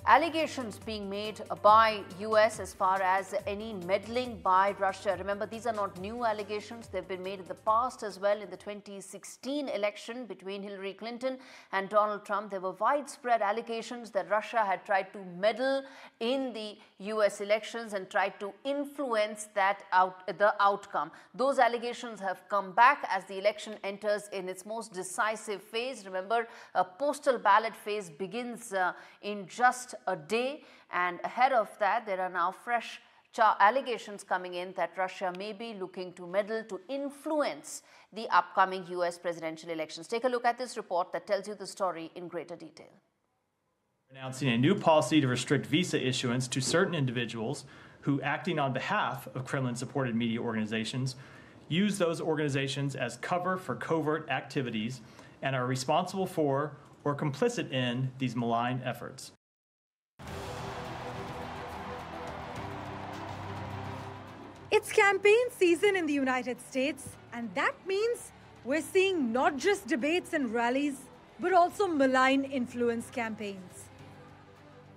allegations being made by US as far as any meddling by Russia. Remember, these are not new allegations. They've been made in the past as well. In the 2016 election between Hillary Clinton and Donald Trump, there were widespread allegations that Russia had tried to meddle in the US elections and tried to influence the outcome. Those allegations have come back as the election enters in its most decisive phase. Remember, a postal ballot phase begins in just a day, and ahead of that there are now fresh allegations coming in that Russia may be looking to meddle to influence the upcoming US presidential elections. Take a look at this report that tells you the story in greater detail. Announcing a new policy to restrict visa issuance to certain individuals who, acting on behalf of Kremlin-supported media organizations, use those organizations as cover for covert activities and are responsible for or complicit in these malign efforts. It's campaign season in the United States, and that means we're seeing not just debates and rallies, but also malign influence campaigns.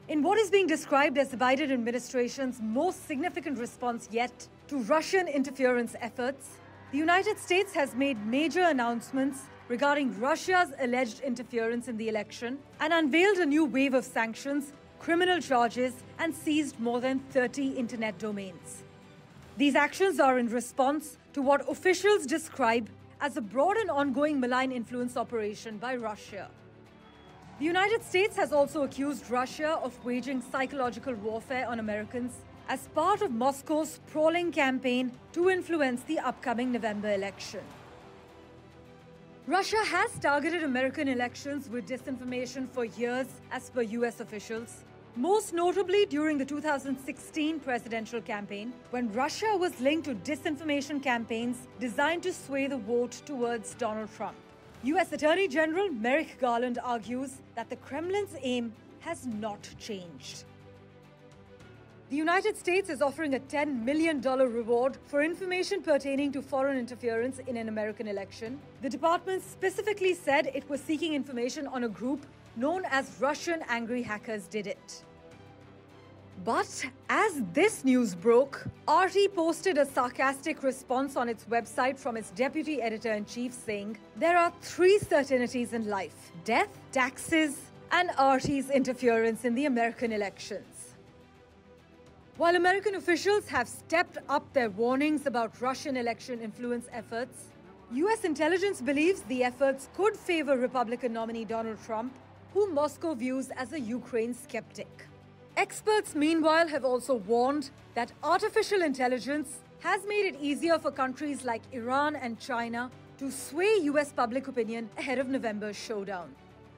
In what is being described as the Biden administration's most significant response yet to Russian interference efforts, the United States has made major announcements regarding Russia's alleged interference in the election and unveiled a new wave of sanctions, criminal charges, and seized more than 30 internet domains. These actions are in response to what officials describe as a broad and ongoing malign influence operation by Russia. The United States has also accused Russia of waging psychological warfare on Americans as part of Moscow's sprawling campaign to influence the upcoming November election. Russia has targeted American elections with disinformation for years, as per US officials. Most notably during the 2016 presidential campaign, when Russia was linked to disinformation campaigns designed to sway the vote towards Donald Trump. US Attorney General Merrick Garland argues that the Kremlin's aim has not changed. The United States is offering a $10 million reward for information pertaining to foreign interference in an American election. The department specifically said it was seeking information on a group known as Russian Angry Hackers did it. But as this news broke, RT posted a sarcastic response on its website from its deputy editor-in-chief saying, "There are three certainties in life: death, taxes, and RT's interference in the American elections." While American officials have stepped up their warnings about Russian election influence efforts, US intelligence believes the efforts could favor Republican nominee Donald Trump, whom Moscow views as a Ukraine skeptic. Experts, meanwhile, have also warned that artificial intelligence has made it easier for countries like Iran and China to sway US public opinion ahead of November's showdown.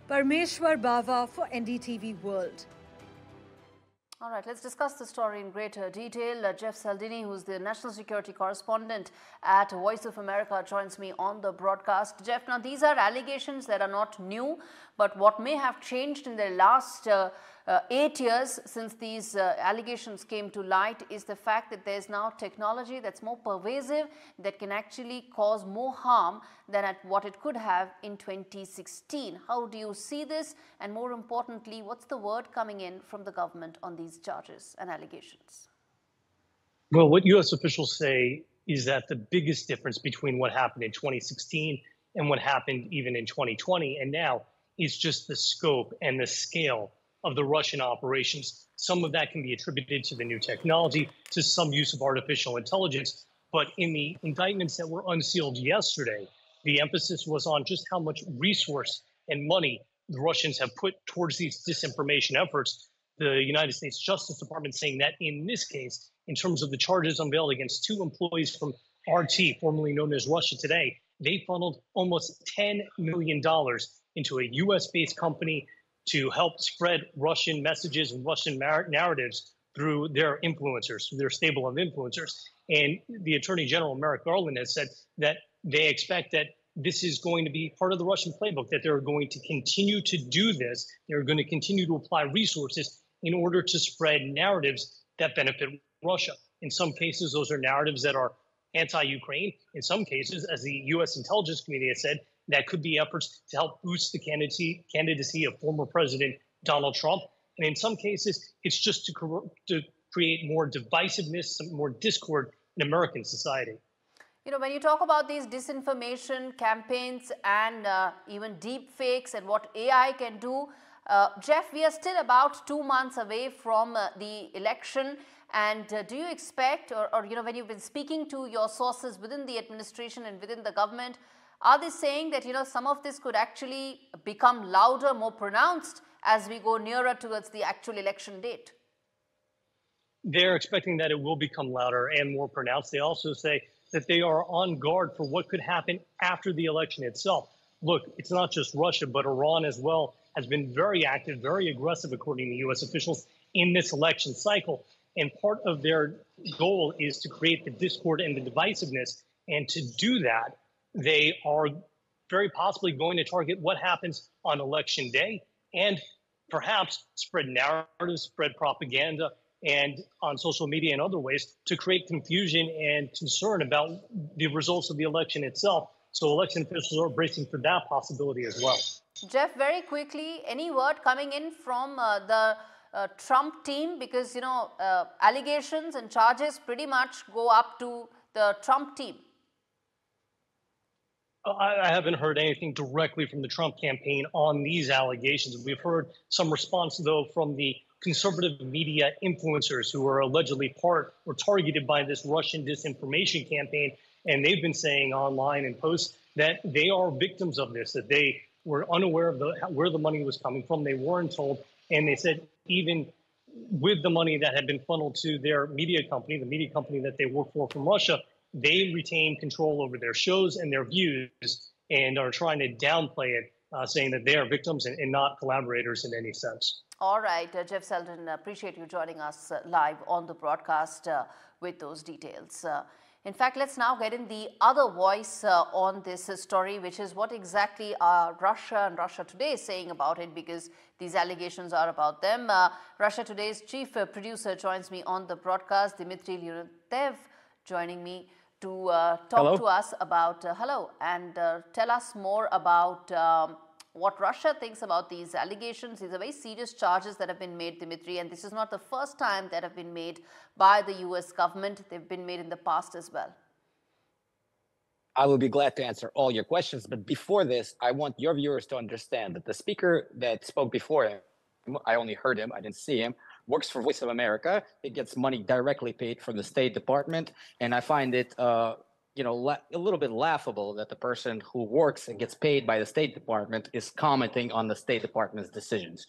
Parmeshwar Bava for NDTV World. All right, let's discuss the story in greater detail. Jeff Saldini, who's the national security correspondent at Voice of America, joins me on the broadcast. Jeff, now these are allegations that are not new, but what may have changed in the last 8 years since these allegations came to light is the fact that there's now technology that's more pervasive, that can actually cause more harm than at what it could have in 2016. How do you see this? And more importantly, what's the word coming in from the government on these charges and allegations? Well, what U.S. officials say is that the biggest difference between what happened in 2016 and what happened even in 2020 and now is just the scope and the scale of the Russian operations. Some of that can be attributed to the new technology, to some use of artificial intelligence. But in the indictments that were unsealed yesterday, the emphasis was on just how much resource and money the Russians have put towards these disinformation efforts. The United States Justice Department saying that in this case, in terms of the charges unveiled against two employees from RT, formerly known as Russia Today, they funneled almost $10 million into a US-based company to help spread Russian messages and Russian narratives through their influencers, through their stable of influencers. And the Attorney General, Merrick Garland, has said that they expect that this is going to be part of the Russian playbook, that they're going to continue to do this. They're going to continue to apply resources in order to spread narratives that benefit Russia. In some cases, those are narratives that are anti-Ukraine. In some cases, as the U.S. intelligence community has said, that could be efforts to help boost the candidacy of former President Donald Trump. And in some cases, it's just to create more divisiveness, some more discord in American society. You know, when you talk about these disinformation campaigns and even deep fakes and what AI can do, Jeff, we are still about 2 months away from the election. And do you expect, or, you know, when you've been speaking to your sources within the administration and within the government, are they saying that, you know, some of this could actually become louder, more pronounced as we go nearer towards the actual election date? They're expecting that it will become louder and more pronounced. They also say that they are on guard for what could happen after the election itself. Look, it's not just Russia, but Iran as well has been very active, very aggressive, according to U.S. officials, in this election cycle. And part of their goal is to create the discord and the divisiveness. And to do that, they are very possibly going to target what happens on election day and perhaps spread narratives, spread propaganda, and on social media and other ways to create confusion and concern about the results of the election itself. So election officials are bracing for that possibility as well. Jeff, very quickly, any word coming in from the Trump team? Because, you know, allegations and charges pretty much go up to the Trump team. I haven't heard anything directly from the Trump campaign on these allegations. We've heard some response, though, from the conservative media influencers who are allegedly part or targeted by this Russian disinformation campaign. And they've been saying online in posts that they are victims of this, that they were unaware of where the money was coming from. They weren't told. And they said even with the money that had been funneled to their media company, the media company that they work for from Russia, they retain control over their shows and their views and are trying to downplay it, saying that they are victims and not collaborators in any sense. All right, Jeff Selden, appreciate you joining us live on the broadcast with those details. In fact, let's now get in the other voice on this story, which is what exactly are Russia and Russia Today saying about it, because these allegations are about them. Russia Today's chief producer joins me on the broadcast, Dmitry Leontiev, joining me to talk to us about, and tell us more about what Russia thinks about these allegations. These are very serious charges that have been made, Dmitry, and this is not the first time that have been made by the US government. They've been made in the past as well. I will be glad to answer all your questions, but before this, I want your viewers to understand that the speaker that spoke before him, I only heard him, I didn't see him, works for Voice of America. It gets money directly paid from the State Department, and I find it a little bit laughable that the person who works and gets paid by the State Department is commenting on the State Department's decisions.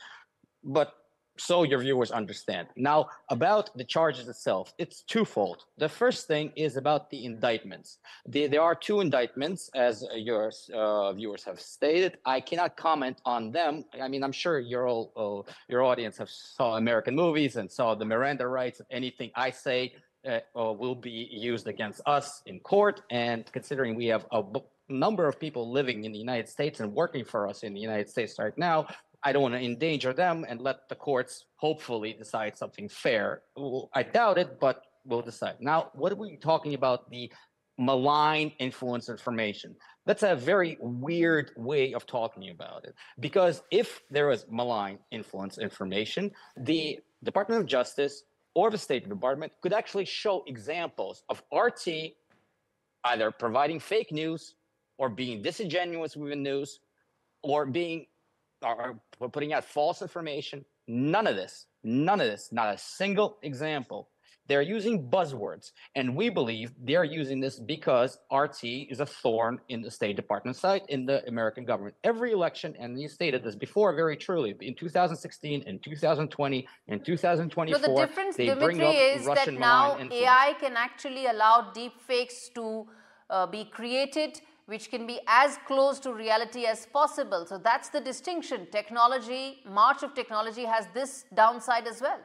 But so your viewers understand. Now, about the charges itself, it's twofold. The first thing is about the indictments. There are two indictments, as your viewers have stated. I cannot comment on them. I mean, I'm sure your audience have saw American movies and saw the Miranda rights. Anything I say will be used against us in court. And considering we have a number of people living in the United States and working for us in the United States right now, I don't want to endanger them and let the courts hopefully decide something fair. I doubt it, but we'll decide. Now, what are we talking about? The malign influence information. That's a very weird way of talking about it. Because if there was malign influence information, the Department of Justice or the State Department could actually show examples of RT either providing fake news or being disingenuous with the news or putting out false information. None of this, not a single example. They're using buzzwords, and we believe they're using this because RT is a thorn in the State Department side, in the American government. Every election, and you stated this before very truly, in 2016, in 2020, in 2024, no, the difference, they Dimitri, bring up is Russian that now malign influence. AI can actually allow deep fakes to be created, which can be as close to reality as possible. So that's the distinction. Technology, march of technology has this downside as well.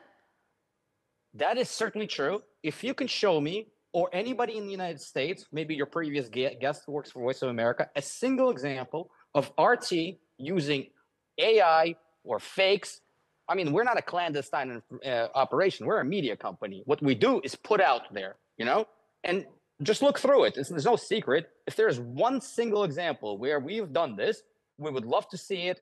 That is certainly true. If you can show me, or anybody in the United States, maybe your previous guest who works for Voice of America, a single example of RT using AI or fakes. I mean, we're not a clandestine operation. We're a media company. What we do is put out there, and just look through it. There's no secret. If there's one single example where we've done this, we would love to see it.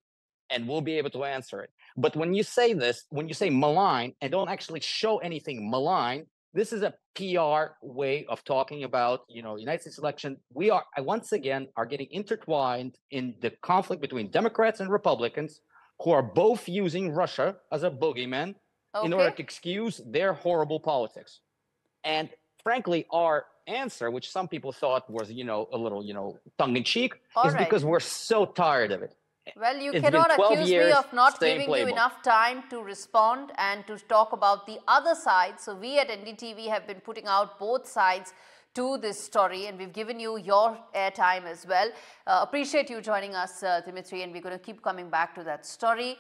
and we'll be able to answer it. But when you say this, when you say malign and don't actually show anything malign, this is a PR way of talking about, United States election. We are, once again, are getting intertwined in the conflict between Democrats and Republicans, who are both using Russia as a boogeyman in order to excuse their horrible politics. And frankly, our answer, which some people thought was, a little, tongue-in-cheek, is because we're so tired of it. Well, you cannot accuse me of not giving you enough time to respond and to talk about the other side. So we at NDTV have been putting out both sides to this story, and we've given you your airtime as well. Appreciate you joining us, Dimitri, and we're going to keep coming back to that story.